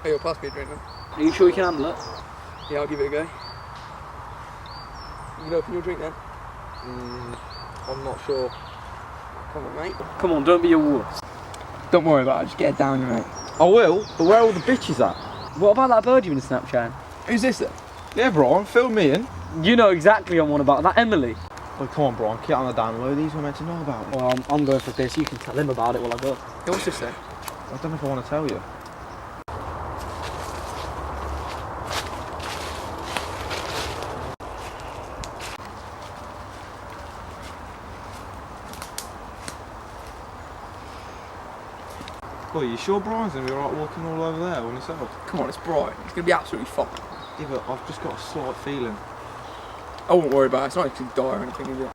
Hey, you'll pass me a drink then. Are you sure you can handle it? Yeah, I'll give it a go. You can open your drink then. I'm not sure. Come on, mate. Come on, don't be a wuss. Don't worry about it, just get it down, mate. I will, but where are all the bitches at? What about that bird you've been Snapchatting? Who's this then? Yeah, Brian, fill me in. You know exactly what I'm on about. That Emily. Oh, come on, Brian, keep on the down low. These were meant to know about it. Well, I'm going for this. You can tell him about it while I go. Yeah, what's this then? I don't know if I want to tell you. Well, you sure Brian's going to be alright walking all over there on himself? Come on, it's Brian. It's going to be absolutely fine. Yeah, but I've just got a slight feeling. I won't worry about it. It's not going to die or anything, is it?